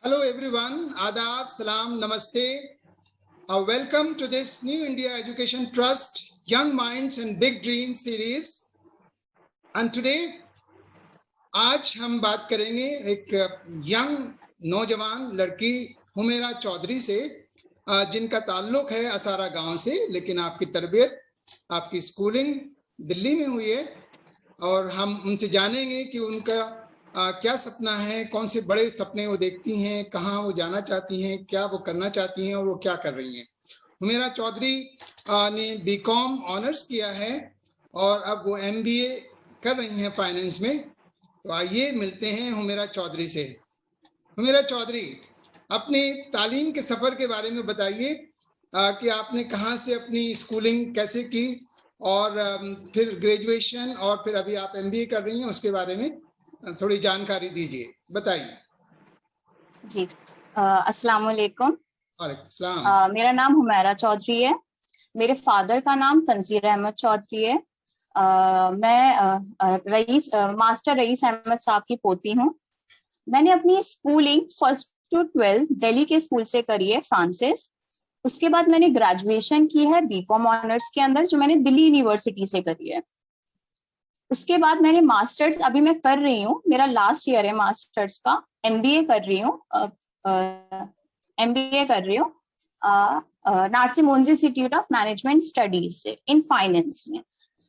Hello everyone, Adab, Salam, Namaste. Welcome to this New India Education Trust Young Minds and Big Dreams series. And today, आज हम बात करेंगे एक young नौजवान लड़की हुमेरा चौधरी से, जिनका ताल्लुक है असारा गांव से, लेकिन आपकी तरबियत, आपकी स्कूलिंग दिल्ली में हुई है। और हम उनसे जानेंगे कि उनका क्या सपना है, कौन से बड़े सपने वो देखती हैं, कहाँ वो जाना चाहती हैं, क्या वो करना चाहती हैं और वो क्या कर रही हैं। हुमेरा चौधरी ने बीकॉम ऑनर्स किया है और अब वो एमबीए कर रही हैं फाइनेंस में। तो आइए मिलते हैं हुमेरा चौधरी से। हुमेरा चौधरी, अपनी तालीम के सफ़र के बारे में बताइए कि आपने कहाँ से अपनी स्कूलिंग कैसे की और फिर ग्रेजुएशन और फिर अभी आप एमबीए कर रही हैं, उसके बारे में थोड़ी जानकारी दीजिए, बताइए। जी, अस्सलाम वालेकुम। वालेकुम सलाम। मेरा नाम हुमेरा चौधरी है। मेरे फादर का नाम तंजीर अहमद चौधरी है। मैं मास्टर रईस अहमद साहब की पोती हूँ। मैंने अपनी schooling 1st to 12th Delhi के स्कूल से करी है, फ्रांसिस। उसके बाद मैंने ग्रेजुएशन की है बीकॉम ऑनर्स के अंदर, जो मैंने दिल्ली यूनिवर्सिटी से करी है। उसके बाद मैंने मास्टर्स अभी मैं कर रही हूँ, मेरा लास्ट ईयर है मास्टर्स का। एमबीए कर रही हूँ, Narsee Monjee institute of management studies से इन फाइनेंस में।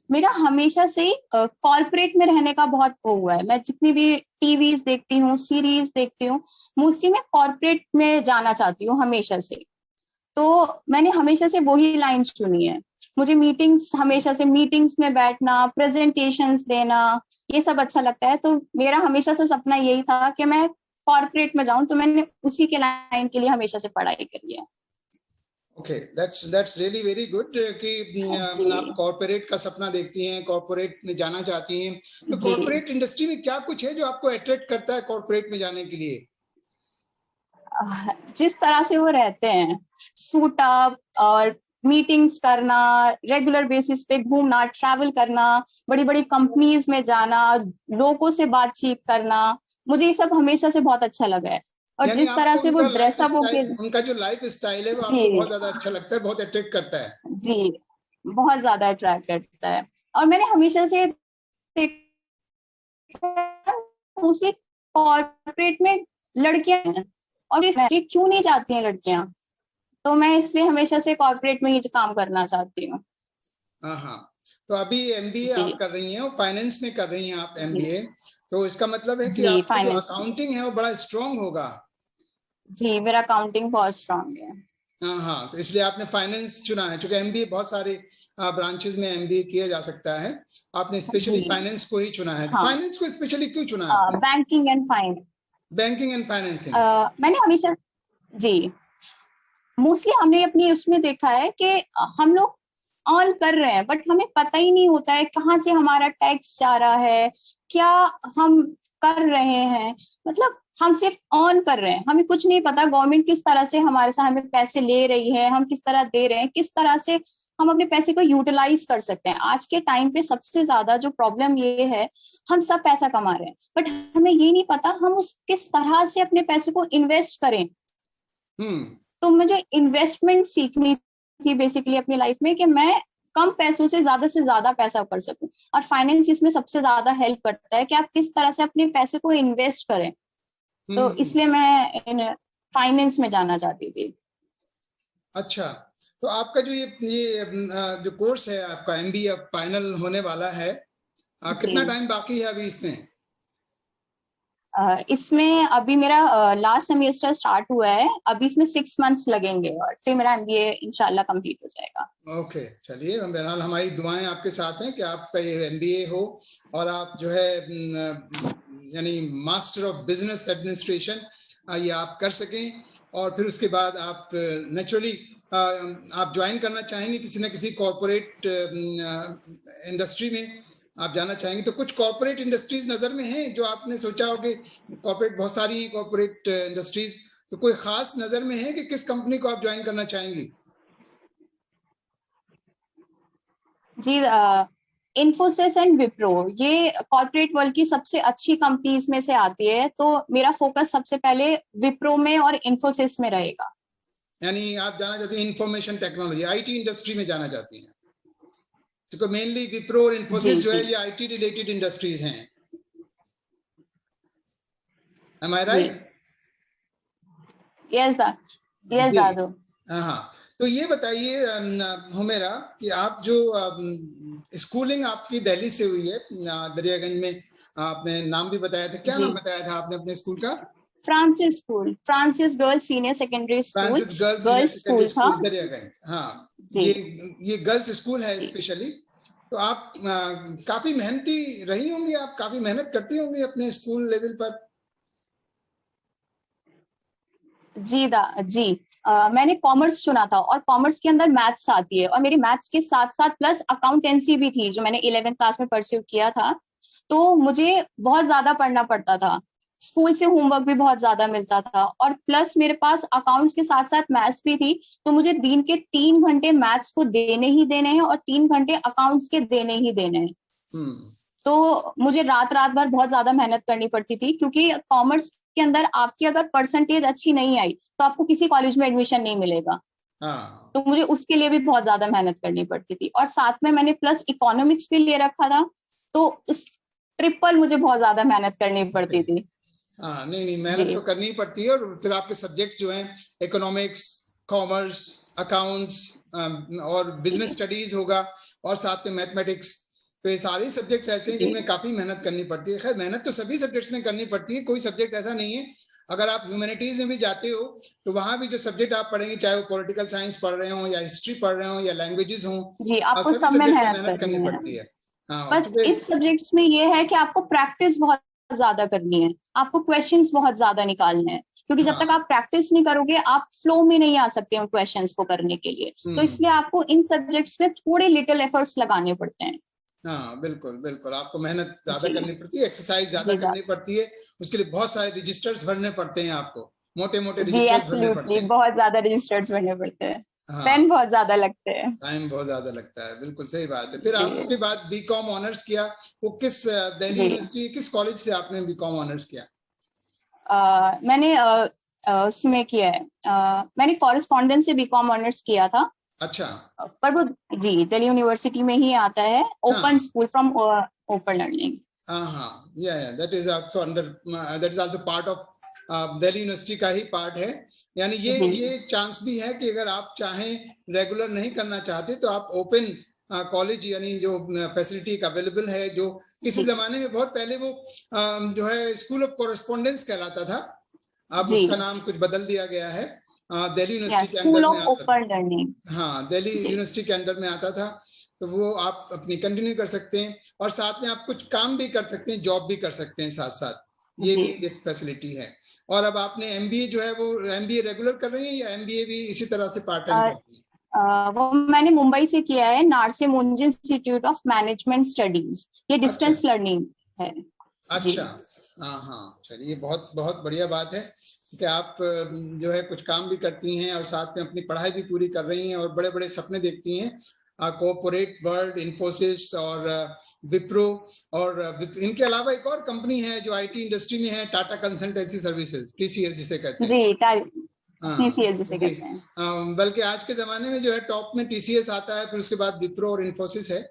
मेरा हमेशा से कॉर्पोरेट में रहने का बहुत वो हुआ है। मैं जितनी भी टीवीज देखती हूँ, सीरीज देखती हूँ, मोस्टली मैं कॉर्पोरेट में जाना चाहती हूँ हमेशा से। तो मैंने हमेशा से वही लाइन चुनी है। मुझे हमेशा से मीटिंग्स में बैठना, प्रेजेंटेशंस देना, ये सब अच्छा लगता है। तो मेरा हमेशा से सपना यही था कि मैं कॉर्पोरेट में जाऊं, तो मैंने उसी के लाइन के लिए हमेशा से पढ़ाई करी है। Okay, that's really very good कि आप कॉर्पोरेट का सपना देखती हैं, कॉर्पोरेट में जाना चाहती हैं। तो कॉर्पोरेट इंडस्ट्री में क्या कुछ है जो आपको अट्रैक्ट करता है कॉर्पोरेट में जाने के लिए? जिस तरह से वो रहते हैं, सूट अप और मीटिंग्स करना, रेगुलर बेसिस पे घूमना, ट्रैवल करना, बड़ी बड़ी कंपनीज में जाना, लोगों से बातचीत करना, मुझे ये सब हमेशा से बहुत अच्छा लगा है। और जिस तरह से वो ड्रेसअप होके, उनका जो लाइफ स्टाइल है वो आपको बहुत ज्यादा अच्छा लगता है, बहुत अट्रैक्ट करता है। जी, बहुत ज्यादा अट्रैक्ट करता है। और मैंने हमेशा से मोस्टली कॉर्पोरेट में लड़कियां हैं, और क्यों नहीं जाती हैं लड़कियां, तो मैं इसलिए हमेशा से कॉर्पोरेट में ही काम करना चाहती हूँ। हाँ, तो अभी एमबीए आप कर रही हैं और फाइनेंस में कर रही हैं आप एमबीए, तो इसका मतलब है कि आपका जो अकाउंटिंग है वो बड़ा स्ट्रॉन्ग होगा। जी, मेरा अकाउंटिंग बहुत स्ट्रॉन्ग है। हाँ, तो इसलिए आपने फाइनेंस चुना है, क्योंकि एमबीए बहुत सारे ब्रांचेस में एमबीए किया जा सकता है, आपने स्पेशली फाइनेंस को ही चुना है। हाँ। फाइनेंस को स्पेशली क्यों चुना है? Banking and finance. Banking and financing. मैंने हमेशा, जी, मोस्टली हमने अपनी उसमें देखा है कि हम लोग ऑन कर रहे हैं, बट हमें पता ही नहीं होता है कहाँ से हमारा टैक्स जा रहा है, क्या हम कर रहे हैं। मतलब हम सिर्फ ऑन कर रहे हैं, हमें कुछ नहीं पता गवर्नमेंट किस तरह से हमारे से हमें पैसे ले रही है, हम किस तरह दे रहे हैं, किस तरह से हम अपने पैसे को यूटिलाइज कर सकते हैं। आज के टाइम पे सबसे ज्यादा जो प्रॉब्लम ये है, हम सब पैसा कमा रहे हैं, बट हमें ये नहीं पता हम उस किस तरह से अपने पैसे को इन्वेस्ट करें। तो मुझे इन्वेस्टमेंट सीखनी थी बेसिकली अपनी लाइफ में, कि मैं कम पैसों से ज्यादा पैसा कर सकूं। और फाइनेंस इसमें सबसे ज्यादा हेल्प करता है कि आप किस तरह से अपने पैसे को इन्वेस्ट करें। तो इसलिए मैं फाइनेंस में जाना चाहती थी। अच्छा, तो आपका जो ये जो कोर्स है आपका एमबीए फाइनल होने वाला है, कितना टाइम बाकी है अभी इसमें? इसमें अभी मेरा लास्ट सेमेस्टर स्टार्ट हुआ है, अभी इसमें 6 मंथ्स लगेंगे और फिर मेरा एमबीए इंशाल्लाह कंप्लीट हो जाएगा। ओके, चलिए, बहरहाल हमारी दुआएं आपके साथ हैं कि आपका ये एमबीए हो और आप जो है यानी मास्टर ऑफ बिजनेस एडमिनिस्ट्रेशन ये आप कर सकें, और फिर उसके बाद आप नेचुरली आप ज्वाइन करना चाहेंगे किसी न किसी कॉरपोरेट इंडस्ट्री में आप जाना चाहेंगे। तो कुछ कॉर्पोरेट इंडस्ट्रीज नजर में हैं जो आपने सोचा हो कि कॉर्पोरेट बहुत सारी हैं कॉर्पोरेट इंडस्ट्रीज, तो कोई खास नजर में है कि किस कंपनी को आप ज्वाइन करना चाहेंगी? जी, इन्फोसिस एंड विप्रो, ये कॉर्पोरेट वर्ल्ड की सबसे अच्छी कंपनीज में से आती है, तो मेरा फोकस सबसे पहले विप्रो में और इन्फोसिस में रहेगा। यानी आप जाना चाहती हैं इंफॉर्मेशन टेक्नोलॉजी, आईटी इंडस्ट्री में जाना चाहती हैं, क्योंकि मेनली विप्रो और इन्फोसिस जो है ये आईटी रिलेटेड इंडस्ट्रीज हैं। Am I right? यस दादू। हाँ, तो ये बताइए हुमेरा कि आप जो स्कूलिंग आपकी दिल्ली से हुई है, दरियागंज में, आपने नाम भी बताया था, क्या नाम बताया था आपने अपने स्कूल का? Francis school, Francis girls senior secondary school, Francis girls school था दरियागंज। हाँ, ये गर्ल्स स्कूल है स्पेशली। तो आप काफी मेहनती रही होंगी, आप काफी मेहनत करती होंगी अपने स्कूल लेवल पर। जी मैंने कॉमर्स चुना था और कॉमर्स के अंदर मैथ्स आती है, और मेरी मैथ्स के साथ साथ प्लस अकाउंटेंसी भी थी जो मैंने 11th क्लास में परस्यू किया था। तो मुझे बहुत ज्यादा पढ़ना पड़ता था, स्कूल से होमवर्क भी बहुत ज्यादा मिलता था, और प्लस मेरे पास अकाउंट्स के साथ साथ मैथ्स भी थी। तो मुझे दिन के 3 घंटे मैथ्स को देने ही देने हैं और 3 घंटे अकाउंट्स के देने ही देने हैं। तो मुझे रात भर बहुत ज्यादा मेहनत करनी पड़ती थी, क्योंकि कॉमर्स के अंदर आपकी अगर परसेंटेज अच्छी नहीं आई तो आपको किसी कॉलेज में एडमिशन नहीं मिलेगा। तो मुझे उसके लिए भी बहुत ज्यादा मेहनत करनी पड़ती थी, और साथ में मैंने प्लस इकोनॉमिक्स भी ले रखा था, तो उस ट्रिपल मुझे बहुत ज्यादा मेहनत करनी पड़ती थी। हाँ, नहीं मेहनत तो करनी ही पड़ती है। और फिर आपके सब्जेक्ट्स जो हैं इकोनॉमिक्स, कॉमर्स, अकाउंट्स और बिजनेस स्टडीज होगा, और साथ में मैथमेटिक्स, तो ये सारे सब्जेक्ट्स ऐसे हैं जिनमें काफी मेहनत करनी पड़ती है। खैर, मेहनत तो सभी सब्जेक्ट्स में करनी पड़ती है, कोई सब्जेक्ट ऐसा नहीं है। अगर आप ह्यूमैनिटीज में भी जाते हो तो वहां भी जो सब्जेक्ट आप पढ़ेंगे, चाहे वो पॉलिटिकल साइंस पढ़ रहे हो या हिस्ट्री पढ़ रहे हो या लैंग्वेजेस हो, जी, आपको सब में मेहनत करनी पड़ती है। बस इस सब्जेक्ट्स में ये है कि आपको प्रैक्टिस बहुत ज्यादा करनी है, आपको क्वेश्चंस बहुत ज्यादा निकालने हैं, क्योंकि जब तक आप प्रैक्टिस नहीं करोगे आप फ्लो में नहीं आ सकते हो क्वेश्चंस को करने के लिए। तो इसलिए आपको इन सब्जेक्ट्स में थोड़े लिटिल एफर्ट्स लगाने पड़ते हैं। हाँ, बिल्कुल बिल्कुल, आपको मेहनत ज्यादा करनी पड़ती है, एक्सरसाइज ज्यादा करनी पड़ती है, उसके लिए बहुत सारे रजिस्टर्स भरने पड़ते हैं आपको, मोटे रजिस्टर्स भरने पड़ते हैं। बहुत ज्यादा रजिस्टर्स भरने पड़ते हैं। पेन बहुत ज्यादा लगते हैं, टाइम बहुत ज्यादा लगता है, बिल्कुल सही बात है। फिर आप उसके बाद बीकॉम ऑनर्स किया, वो किस दिल्ली यूनिवर्सिटी किस कॉलेज से आपने बीकॉम ऑनर्स किया? मैंने उसमें किया है, मैंने कॉरेस्पॉन्डेंस से बीकॉम ऑनर्स किया था। अच्छा, पर वो दिल्ली यूनिवर्सिटी में ही आता है, open school from open learning. That is also part of Delhi university का ही पार्ट है। यानी ये चांस भी है कि अगर आप चाहें रेगुलर नहीं करना चाहते तो आप ओपन कॉलेज, यानी जो फैसिलिटी अवेलेबल है, जो किसी जमाने में बहुत पहले वो जो है स्कूल ऑफ कॉरेस्पॉन्डेंस कहलाता था, अब उसका नाम कुछ बदल दिया गया है। दिल्ली यूनिवर्सिटी के अंडर में आता था। हाँ, दिल्ली यूनिवर्सिटी के अंडर में आता था, तो वो आप अपनी कंटिन्यू कर सकते हैं, और साथ में आप कुछ काम भी कर सकते हैं, जॉब भी कर सकते हैं साथ साथ, ये भी एक फैसिलिटी है। और अब आपने एमबीए जो है वो एमबीए रेगुलर कर रही है या एमबीए भी इसी तरह से पार्ट टाइम करती है? वो मैंने मुंबई से किया है, नारसे मुंज इंस्टीट्यूट ऑफ मैनेजमेंट स्टडीज, ये डिस्टेंस लर्निंग है। अच्छा, हाँ, चलिए, बहुत बहुत बढ़िया बात है कि आप जो है कुछ काम भी करती हैं और साथ में अपनी पढ़ाई भी पूरी कर रही हैं और बड़े बड़े सपने देखती हैं। कॉर्पोरेट वर्ल्ड, इन्फोसिस और विप्रो, और इनके अलावा एक और कंपनी है जो आईटी इंडस्ट्री में है, टाटा कंसल्टेंसी सर्विसेज, टीसीएस जिसे कहते हैं। टीसीएस जिसे कहते हैं। बल्कि आज के जमाने में जो है टॉप में टीसीएस आता है, फिर उसके बाद विप्रो और इन्फोसिस है,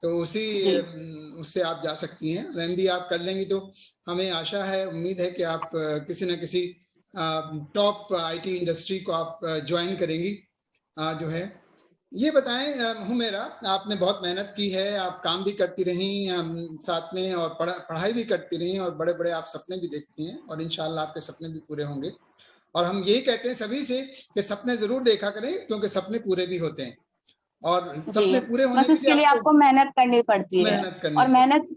तो उससे आप जा सकती हैं। एमबीए आप कर लेंगी तो हमें आशा है, उम्मीद है कि आप किसी न किसी टॉप आईटी इंडस्ट्री को आप ज्वाइन करेंगी। जो है ये बताएं हुमेरा, आपने बहुत मेहनत की है, आप काम भी करती रही साथ में, और पढ़ाई भी करती रही, और बड़े बड़े आप सपने भी देखती हैं, और इंशाल्लाह आपके सपने भी पूरे होंगे। और हम यही कहते हैं सभी से कि सपने जरूर देखा करें, क्योंकि सपने पूरे भी होते हैं, और सपने पूरे होने के लिए आपको मेहनत करनी पड़ती है। और मेहनत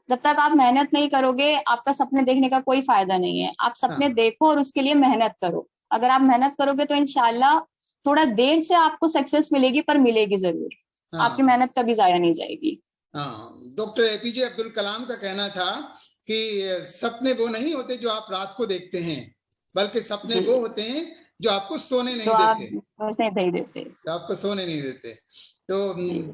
जब तक आप मेहनत नहीं करोगे आपका सपने देखने का कोई फायदा नहीं है। आप सपने देखो और उसके लिए मेहनत करो। अगर आप मेहनत करोगे तो इंशाल्लाह थोड़ा देर से आपको सक्सेस मिलेगी, पर मिलेगी जरूर। आपकी मेहनत कभी जाया नहीं जाएगी। डॉक्टर एपीजे अब्दुल कलाम का कहना था कि सपने वो नहीं होते जो आप रात को देखते हैं, बल्कि सपने वो होते हैं जो आपको सोने नहीं देते। आपको सोने नहीं देते। आपको सोने नहीं देते। तो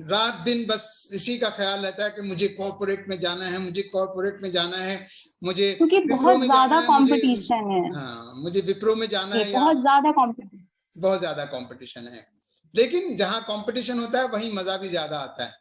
रात दिन बस इसी का ख्याल रहता है कि मुझे कॉर्पोरेट में जाना है, मुझे कॉर्पोरेट में जाना है, मुझे क्योंकि विप्रो बहुत में जाना ज्यादा है, मुझे कंपटीशन है। हाँ मुझे विप्रो में जाना है, या बहुत ज्यादा कंपटीशन, बहुत ज्यादा कंपटीशन है। लेकिन जहाँ कंपटीशन होता है वहीं मजा भी ज्यादा आता है,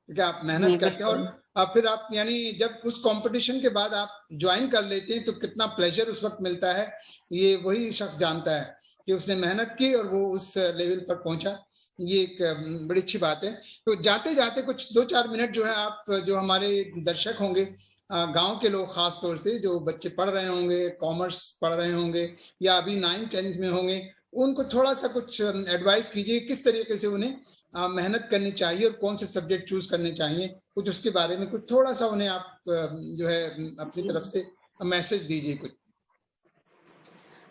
क्योंकि आप मेहनत करते हैं और फिर आप यानी जब उस कंपटीशन के बाद आप ज्वाइन कर लेते हैं तो कितना प्लेजर उस वक्त मिलता है, ये वही शख्स जानता है कि उसने मेहनत की और वो उस लेवल पर पहुंचा। ये एक बड़ी अच्छी बात है। तो जाते जाते कुछ 2-4 मिनट जो है आप, जो हमारे दर्शक होंगे गांव के लोग, खास तौर से जो बच्चे पढ़ रहे होंगे, कॉमर्स पढ़ रहे होंगे या अभी 9th-10th में होंगे, उनको थोड़ा सा कुछ एडवाइस कीजिए किस तरीके से उन्हें मेहनत करनी चाहिए और कौन से सब्जेक्ट चूज करने चाहिए, कुछ उसके बारे में कुछ थोड़ा सा उन्हें आप जो है अपनी तरफ से मैसेज दीजिए कुछ।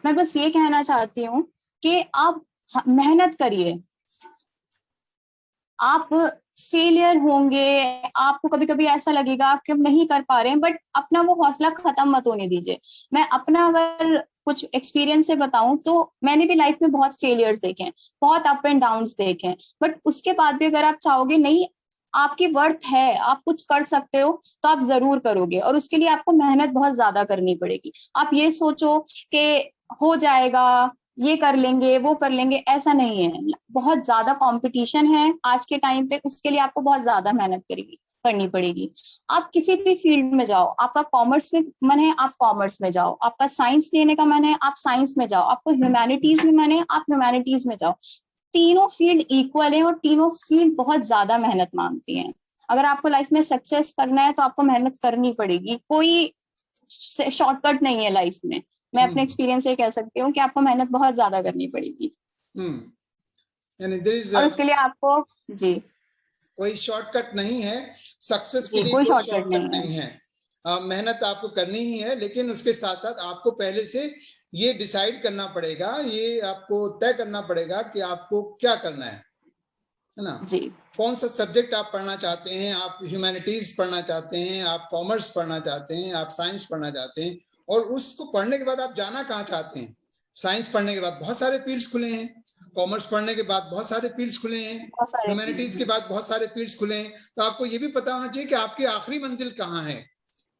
मैं बस ये कहना चाहती हूँ कि आप मेहनत करिए। आप फेलियर होंगे, आपको कभी कभी ऐसा लगेगा कि आप नहीं कर पा रहे हैं, बट अपना वो हौसला खत्म मत होने दीजिए। मैं अपना अगर कुछ एक्सपीरियंस से बताऊं तो मैंने भी लाइफ में बहुत फेलियर्स देखे हैं, बहुत अप एंड डाउन्स देखे हैं, बट उसके बाद भी अगर आप चाहोगे, नहीं आपकी वर्थ है, आप कुछ कर सकते हो, तो आप जरूर करोगे। और उसके लिए आपको मेहनत बहुत ज्यादा करनी पड़ेगी। आप ये सोचो कि हो जाएगा, ये कर लेंगे, वो कर लेंगे, ऐसा नहीं है। बहुत ज्यादा कंपटीशन है आज के टाइम पे, उसके लिए आपको बहुत ज्यादा मेहनत करनी पड़ेगी। आप किसी भी फील्ड में जाओ, आपका कॉमर्स में मन है आप कॉमर्स में जाओ, आपका साइंस लेने का मन है आप साइंस में जाओ, आपको ह्यूमैनिटीज में मन है आप ह्यूमैनिटीज में जाओ। तीनों फील्ड इक्वल है और तीनों फील्ड बहुत ज्यादा मेहनत मांगती हैं। अगर आपको लाइफ में सक्सेस करना है तो आपको मेहनत करनी पड़ेगी, कोई शॉर्टकट नहीं है लाइफ में। मैं अपने एक्सपीरियंस से कह सकती हूँ कि आपको मेहनत बहुत ज्यादा करनी पड़ेगी। और उसके लिए आपको जी कोई शॉर्टकट नहीं है, सक्सेस के जी लिए कोई कोई शॉर्टकट शॉर्टकट नहीं है। नहीं है। मेहनत आपको करनी ही है, लेकिन उसके साथ साथ आपको पहले से ये डिसाइड करना पड़ेगा, ये आपको तय करना पड़ेगा कि आपको क्या करना है ना। जी कौन सा सब्जेक्ट आप पढ़ना चाहते हैं, आप ह्यूमैनिटीज पढ़ना चाहते हैं, आप कॉमर्स पढ़ना चाहते हैं, आप साइंस पढ़ना चाहते हैं, और उसको पढ़ने के बाद आप जाना कहाँ चाहते हैं। साइंस पढ़ने के बाद बहुत सारे फील्ड्स खुले हैं, कॉमर्स पढ़ने के बाद बहुत सारे फील्ड्स खुले हैं, ह्यूमैनिटीज के बाद बहुत सारे फील्ड्स खुले हैं। तो आपको ये भी पता होना चाहिए कि आपकी आखिरी मंजिल कहाँ है,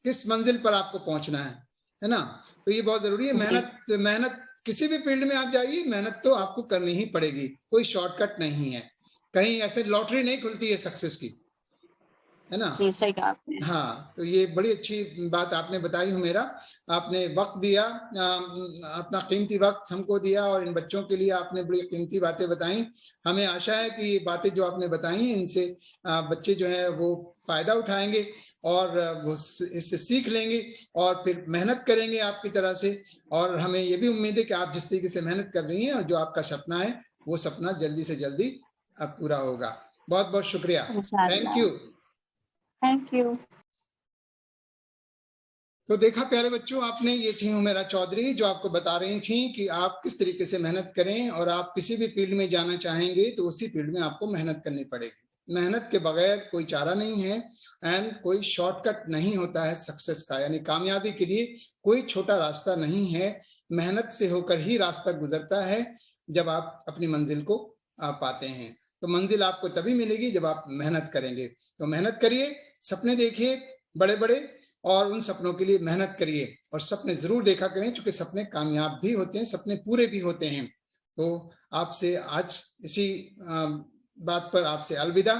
किस मंजिल पर आपको पहुंचना है ना। तो ये बहुत जरूरी है। मेहनत किसी भी फील्ड में आप जाइए, मेहनत तो आपको करनी ही पड़ेगी, कोई शॉर्टकट नहीं है, कहीं ऐसे लॉटरी नहीं खुलती है सक्सेस की, है ना। जी सही कहा आपने। हाँ, तो ये बड़ी अच्छी बात आपने बताई हुमेरा। आपने वक्त दिया, अपना कीमती वक्त हमको दिया, और इन बच्चों के लिए आपने बड़ी कीमती बातें बताई। हमें आशा है कि ये बातें जो आपने बताई इनसे बच्चे जो है वो फायदा उठाएंगे और वो इससे सीख लेंगे और फिर मेहनत करेंगे आपकी तरह से। और हमें ये भी उम्मीद है कि आप जिस तरीके से मेहनत कर रही हैं और जो आपका सपना है वो सपना जल्दी से जल्दी अब पूरा होगा। बहुत बहुत शुक्रिया, थैंक यू। Thank you. तो देखा प्यारे बच्चों, आपने, ये थी हुमेरा चौधरी जो आपको बता रही थी कि आप किस तरीके से मेहनत करें, और आप किसी भी फील्ड में जाना चाहेंगे तो उसी फील्ड में आपको मेहनत करनी पड़ेगी। मेहनत के बगैर कोई चारा नहीं है, एंड कोई शॉर्टकट नहीं होता है सक्सेस का, यानी कामयाबी के लिए कोई छोटा रास्ता नहीं है। मेहनत से होकर ही रास्ता गुजरता है जब आप अपनी मंजिल को पाते हैं। तो मंजिल आपको तभी मिलेगी जब आप मेहनत करेंगे। तो मेहनत करिए, सपने देखिए बड़े बड़े, और उन सपनों के लिए मेहनत करिए, और सपने जरूर देखा करें, क्योंकि सपने कामयाब भी होते हैं, सपने पूरे भी होते हैं। तो आपसे आज इसी बात पर आपसे अलविदा।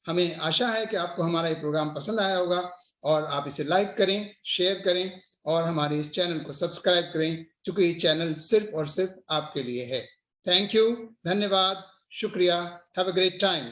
हमें आशा है कि आपको हमारा ये प्रोग्राम पसंद आया होगा, और आप इसे लाइक करें, शेयर करें, और हमारे इस चैनल को सब्सक्राइब करें, क्योंकि ये चैनल सिर्फ और सिर्फ आपके लिए है। थैंक यू, धन्यवाद, शुक्रिया, हैव अ ग्रेट टाइम।